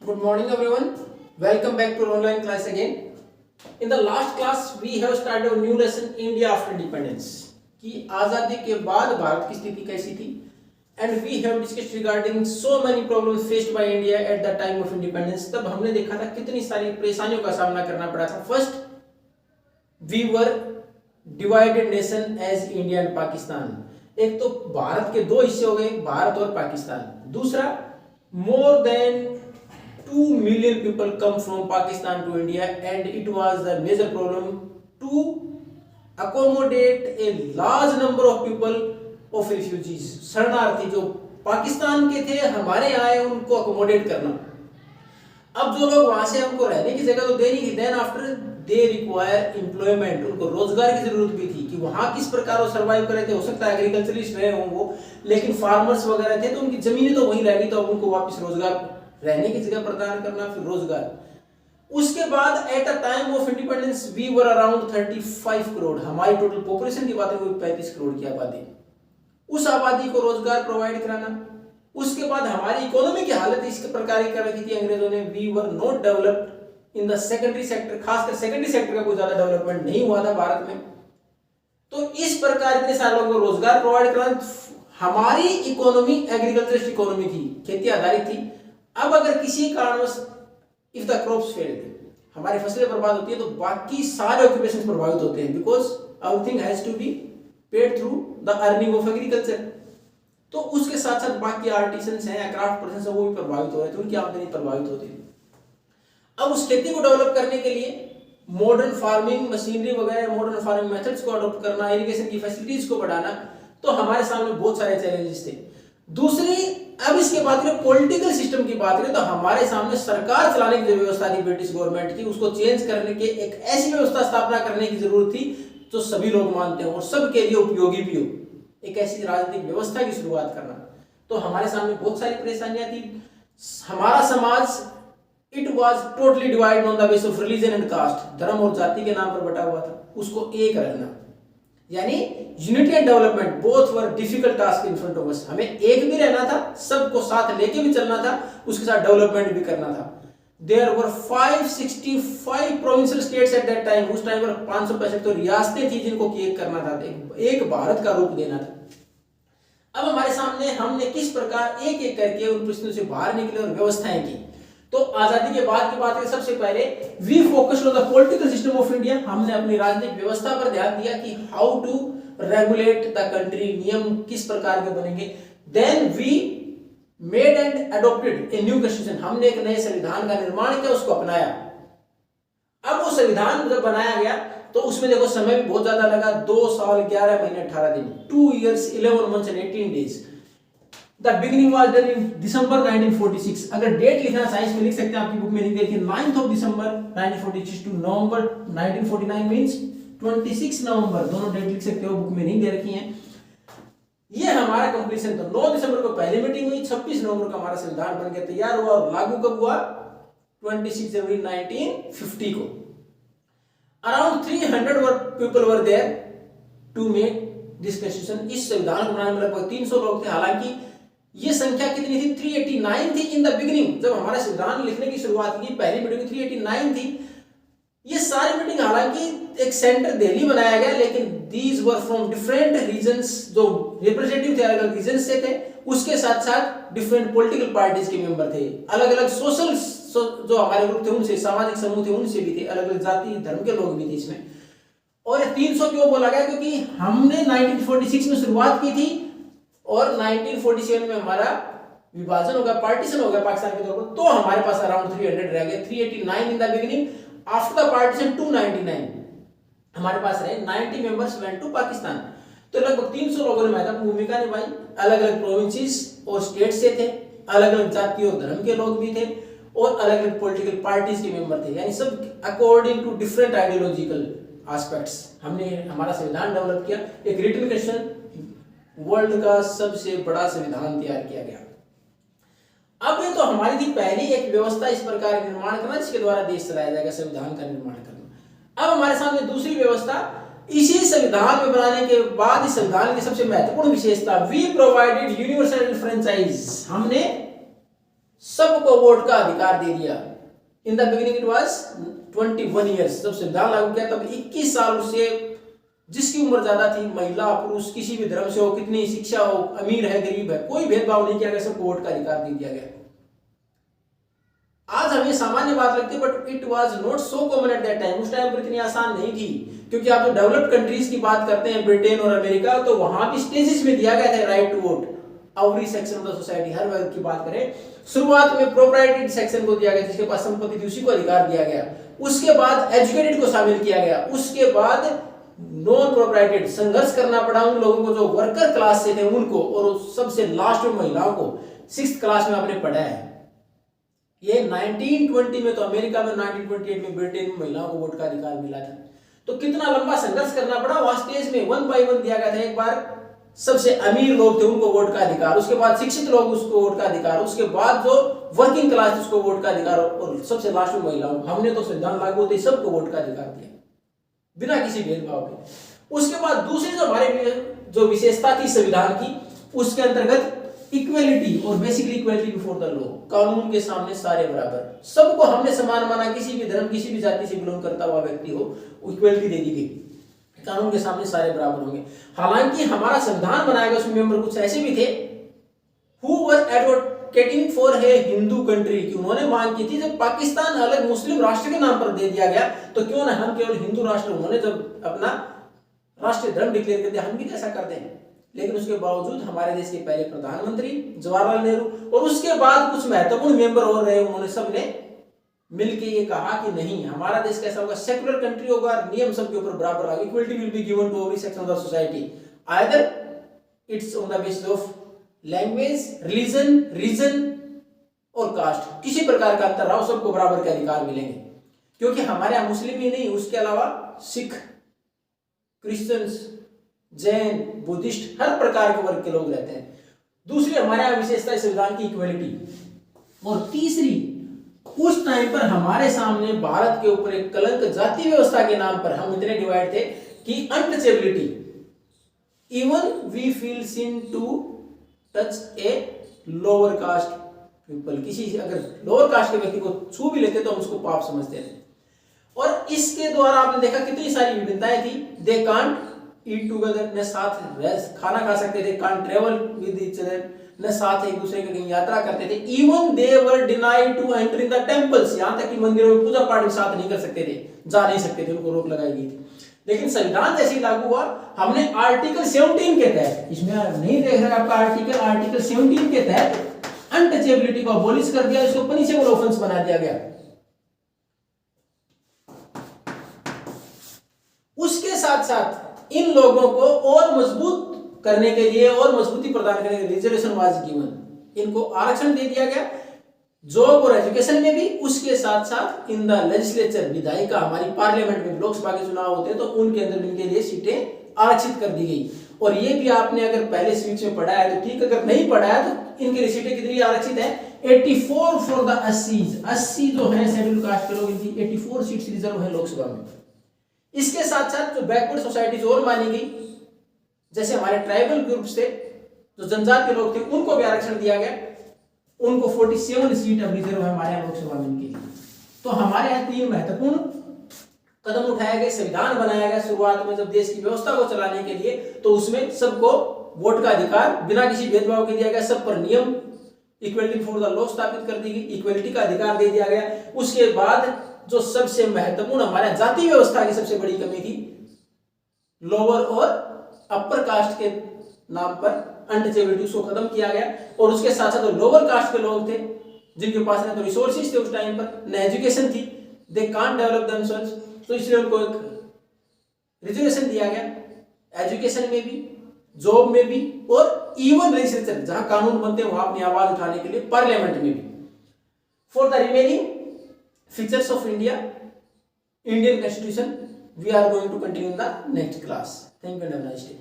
Good morning everyone. Welcome back to online class again. In the last class we have started a new lesson India after independence कि आजादी के बाद भारत की स्थिति कैसी थी and we have discussed regarding so many problems faced by India at the time of independence. तब हमने देखा था कितनी सारी परेशानियों का सामना करना पड़ा था. First we were divided nation as India and Pakistan. एक तो भारत के दो हिस्से हो गए, भारत और पाकिस्तान. दूसरा more than 2 million people come from Pakistan to India and it was the major problem to accommodate a large number of people of refugees. शरणार्थी जो पाकिस्तान के थे हमारे यहाँ आए उनको अकोमोडेट करना. अब जो लोग वहां से हमको रहने की जगह तो दे नहीं, then after they require employment, उनको रोजगार की जरूरत भी थी कि वहां किस प्रकार वो सर्वाइव कर रहे थे. हो सकता है एग्रीकल्चरिस्ट रहे हों वो, लेकिन फार्मर्स वगैरह थे तो उनकी जमीनें तो वहीं रहेगी, तो अब उनको वापस रोजगार, रहने की जगह प्रदान करना, फिर रोजगार. उसके बाद at the time of independence we were around 35 crore. हमारी टोटल पॉपुलेशन की बात है 35 करोड़ की आबादी. उस आबादी को रोजगार प्रोवाइड कराना. उसके बाद हमारी इकोनॉमी की हालत इस प्रकार की कर रखी थी अंग्रेजों ने, we were not developed in the secondary sector. खासकर सेकेंडरी सेक्टर का कोई ज्यादा डेवलपमेंट नहीं हुआ था भारत में. तो इस प्रकार इतने सारे लोगों को रोजगार प्रोवाइड कराना. हमारी इकोनॉमी एग्रीकल्चर इकोनॉमी थी, खेती आधारित थी. अब अगर किसी कारणवश इफ द क्रॉप्स फेल्ड, हमारी फसलें बर्बाद होती है तो बाकी सारे ऑक्यूपेशंस प्रभावित होते हैं, because everything has to be paid through the earning of agriculture. तो उसके साथ साथ बाकी आर्टिसंस हैं या क्राफ्ट पर्सन वो भी प्रभावित हो रहे थे, उनकी आमदनी प्रभावित होती थी. अब उस खेती को डेवलप करने के लिए मॉडर्न फार्मिंग मशीनरी वगैरह, मॉडर्न फार्मिंग मेथड्स को अडॉप्ट करना, इरिगेशन की फैसिलिटीज को बढ़ाना, तो हमारे सामने बहुत सारे चैलेंजेस थे. दूसरी, अब इसके बाद में पॉलिटिकल सिस्टम की बात करें तो हमारे सामने सरकार चलाने की जो व्यवस्था थी ब्रिटिश गवर्नमेंट की, उसको चेंज करने के एक ऐसी व्यवस्था स्थापना करने की जरूरत थी जो सभी लोग मानते हो और सबके लिए उपयोगी भी हो. एक ऐसी राजनीतिक व्यवस्था की शुरुआत करना. तो हमारे सामने बहुत सारी परेशानियां थी. हमारा समाज it was totally divided on the base of religion and caste, धर्म और जाति के नाम पर बटा हुआ था. उसको एक रखना यानी unity and development both were difficult task in front of us. हमें एक भी रहना था, सबको साथ लेके भी चलना था, उसके साथ डेवलपमेंट भी करना था. There were 565 provincial states at that time. उस टाइम पर 565 तो रियासतें थी जिनको एक करना था, एक भारत का रूप देना था. अब हमारे सामने हमने किस प्रकार एक एक करके उन प्रश्नों से बाहर निकले और व्यवस्थाएं की. तो आजादी के बाद की बात करें, सबसे पहले we focused on the political system of India. हमने अपनी राजनीतिक व्यवस्था पर ध्यान दिया कि how to regulate the country, नियम किस प्रकार के बनेंगे. Then we made and adopted a new constitution. हमने एक नए संविधान का निर्माण किया, उसको अपनाया. अब वो संविधान जब बनाया गया तो उसमें देखो समय भी बहुत ज्यादा लगा, 2 साल 11 महीने 18 दिन, 2 years 11 months and 18 days. The beginning was done in December 1946. अगर डेट लिखना साइंस में लिख सकते हैं, आपकी बुक में लिख देखिए 9th of December 1946 to November 1949 means 26 नवंबर, दोनों डेट लिख सकते हो, बुक में नहीं दे रखी हैं. ये हमारा कंप्लीशन था. 9 दिसंबर को पहली मीटिंग हुई, 26 नवंबर को हमारा संविधान बन के तैयार हुआ और लागू कब हुआ? 26 जनवरी 1950 को. Around 300 people were there to make this constitution. इस संविधान को बनाने में लगभग 300 लोग थे. हालांकि ये संख्या कितनी थी? 389 थी इन द बिगिनिंग. जब हमारा संविधान लिखने की शुरुआत की, पहली मीटिंग 389 थी. ये सारी मीटिंग हालांकि एक सेंटर दिल्ली बनाया गया, लेकिन these were from different regions. जो रिप्रेजेंटेटिव थे अलग अलग रीजन से थे, उसके साथ साथ डिफरेंट पॉलिटिकल पार्टीज के मेंबर थे, अलग अलग सोशल जो हमारे ग्रुप थे उनसे, सामाजिक समूह थे उनसे भी थे, अलग अलग जाति धर्म के लोग भी थे इसमें. और 300 क्यों बोला गया? क्योंकि हमने 1946 में शुरुआत की थी और 1947 में हमारा विभाजन हो गया, पार्टीशन हो गया पाकिस्तान के तौर पर. तो हमारे पास अराउंड 300 रह गए. 389 in the beginning, after the partition 299 हमारे पास रहे. 90 मेंबर्स वेंट टू पाकिस्तान. तो लगभग 300 लोगों ने महत्वपूर्ण भूमिका निभाई. अलग अलग प्रोविंसेस और स्टेट से थे, अलग अलग जाति और धर्म के लोग भी थे और अलग अलग पॉलिटिकल पार्टीज के मेंबर थे, यानी सब according to different ideological aspects. हमने हमारा संविधान डेवलप किया. एक रिटन क्वेश्चन, वर्ल्ड का सबसे बड़ा संविधान तैयार किया गया. अब ये तो हमारी थी पहली एक व्यवस्था, इस प्रकार निर्माण करना जिसके द्वारा देश चलाया जाएगा, संविधान का निर्माण करना. अब हमारे सामने दूसरी व्यवस्था, इसी संविधान में बनाने के बाद इस संविधान की सबसे महत्वपूर्ण विशेषता, वी प्रोवाइडेड यूनिवर्सल फ्रेंचाइज. हमने सबको वोट का अधिकार दे दिया। In the beginning it was 21 years, जब संविधान लागू किया तब 21 साल से जिसकी उम्र ज्यादा थी, महिला पुरुष किसी भी धर्म से हो, कितनी शिक्षा हो, अमीर है गरीब है, कोई भेदभाव नहीं किया गया, सबको वोट का अधिकार दे दिया गया। आज हमें सामान्य बात लगती है, but it was not so common eight that time. उस टाइम पर इतनी आसान नहीं थी, क्योंकि आप जो डेवलप्ड कंट्रीज की बात करते हैं, ब्रिटेन और अमेरिका, तो वहां भी स्टेजेस में दिया गया था right to vote, every section of the society, हर वर्ग की बात करें। शुरुआत में प्रोप्राइटरी सेक्शन को दिया गया, जिसके पास संपत्ति थी उसी को अधिकार दिया गया। उसके बाद एजुकेटेड को शामिल किया गया। उसके बाद नॉन प्रोप्राइटेड, संघर्ष करना पड़ा उन लोगों को जो वर्कर क्लास से थे उनको, और सबसे लास्ट में महिलाओं को 6th क्लास में आपने पढ़ा है। ये 1920 में तो अमेरिका में, 1928 में ब्रिटेन में महिलाओं को वोट का अधिकार मिला था। तो कितना लंबा संघर्ष करना पड़ा। वहां स्टेज में 1 by 1 दिया गया था। एक बार सबसे अमीर लोग थे उनको वोट का अधिकार, उसके बाद शिक्षित लोग उसको वोट का अधिकार, उसके बाद जो वर्किंग क्लास उसको वोट का अधिकार, और सबसे लास्ट में महिलाओं। हमने तो संविधान लागू होते ही सबको वोट का अधिकार दिया बिना किसी भेदभाव के। उसके बाद दूसरी जो हमारे जो विशेषता थी संविधान की, उसके अंतर्गत इक्वेलिटी, और basically equality before the law, कानून के सामने सारे बराबर, सबको हमने समान माना। किसी भी धर्म किसी भी जाति से बिलोंग करता हुआ व्यक्ति हो, इक्वेलिटी दे दी गई, कानून के सामने सारे बराबर होंगे। हालांकि हमारा संविधान बनाया गया, उसमें मेंबर कुछ ऐसे भी थे who were advocating for a Hindu country, कि उन्होंने मांग की थी जब पाकिस्तान अलग मुस्लिम राष्ट्र के नाम पर दे दिया गया, तो क्यों ना हम केवल हिंदू राष्ट्र, उन्होंने जब अपना राष्ट्रीय धर्म डिक्लेयर कर दिया, हम भी कैसा कर दें। लेकिन उसके बावजूद हमारे देश के पहले प्रधानमंत्री जवाहरलाल नेहरू और उसके बाद कुछ महत्वपूर्ण मेंबर और रहे, उन्होंने सबने मिलके ये कहा कि नहीं, हमारा देश कैसा होगा, सेक्युलर कंट्री होगा, नियम सबके ऊपर बराबर होगा, equality will be given to every section of the society, either it's on the basis of language, religion, region और कास्ट, किसी प्रकार का अंतर रहा, सबको बराबर के अधिकार मिलेंगे। क्योंकि हमारे यहाँ मुस्लिम ही नहीं, उसके अलावा सिख, क्रिश्चियंस, जैन, बुद्धिस्ट, हर प्रकार के वर्ग के लोग रहते हैं। दूसरी हमारे यहाँ विशेषता है संविधान की इक्वलिटी, और तीसरी उस टाइम पर हमारे सामने भारत के ऊपर एक कलंक जाति व्यवस्था के नाम पर हम इतने डिवाइड थे कि untouchability, even we feel sin to touch a lower caste people, किसी अगर लोअर कास्ट के व्यक्ति को छू भी लेते तो हम उसको पाप समझते थे। और इसके द्वारा आपने देखा कितनी सारी विभिन्नताएं थी। दे कांट ईट टुगेदर, न साथ खाना खा सकते थे, can't travel with each other, न साथ एक दूसरे की कहीं यात्रा करते थे। Even they were denied to enter in the temples, यहां तक कि मंदिरों में पूजा पाठ साथ नहीं कर सकते थे, जा नहीं सकते थे, उनको रोक लगाई गई थी। लेकिन संविधान जैसे लागू हुआ, हमने आर्टिकल 17 के तहत, इसमें नहीं देख रहे आपका आर्टिकल 17 के तहत अनटचेबिलिटी को अबॉलिश कर दिया, इसको पनिशेबल ऑफेंस बना दिया गया। उसके साथ साथ इन लोगों को और मजबूत करने के लिए और मजबूती प्रदान करने के लिए रिजर्वेशन वाज गिवन, इनको आरक्षण दे दिया गया जॉब और एजुकेशन में भी। उसके साथ साथ इन द लेजिस्लेचर, विधायिका, हमारी पार्लियामेंट में लोकसभा के चुनाव होते हैं तो उनके अंदर इनके लिए सीटें आरक्षित कर दी गई। और ये भी आपने अगर पहले स्पीच में पढ़ा है तो ठीक, अगर नहीं पढ़ा है तो इनके लिए सीटें कितनी आरक्षित है, 84 फॉर द 80 जो है शेड्यूल कास्ट के लोग, इनकी 84 सीट्स रिजर्व है लोकसभा में। इसके साथ साथ जो बैकवर्ड सोसाइटीज और मानी गई, जैसे हमारे ट्राइबल ग्रुप से जो जनजाति लोग थे उनको भी आरक्षण दिया गया, उनको 47 सीट अब रिजर्व है हमारे यहाँ लोकसभा में इनके लिए। तो हमारे यहाँ 3 महत्वपूर्ण कदम उठाए गए, संविधान बनाया गया शुरुआत में जब देश की व्यवस्था को चलाने के लिए, तो उसमें सबको वोट का अधिकार बिना किसी भेदभाव के दिया गया, सब पर नियम इक्वलिटी बिफोर द लॉ स्थापित कर दी गई, इक्वलिटी का अधिकार दे दिया गया। उसके बाद जो सबसे महत्वपूर्ण हमारे जाति व्यवस्था की सबसे बड़ी कमी थी, लोअर और अपर कास्ट के नाम पर अनटचेबिलिटी, उसको खत्म किया गया। और उसके साथ साथ लोअर कास्ट के लोग थे जिनके पास न तो रिसोर्सेज थे उस टाइम पर, न एजुकेशन थी, दे कांट डेवलप देमसेल्व्स, तो इसलिए उनको एक रिजर्वेशन दिया गया, एजुकेशन में भी, जॉब में भी, और इवन लेजिस्लेचर जहां कानून बनते हैं वहां अपनी आवाज उठाने के लिए पार्लियामेंट में भी। For the remaining features of Indian Constitution, we are going to continue in the next class. Thank you and have a nice day.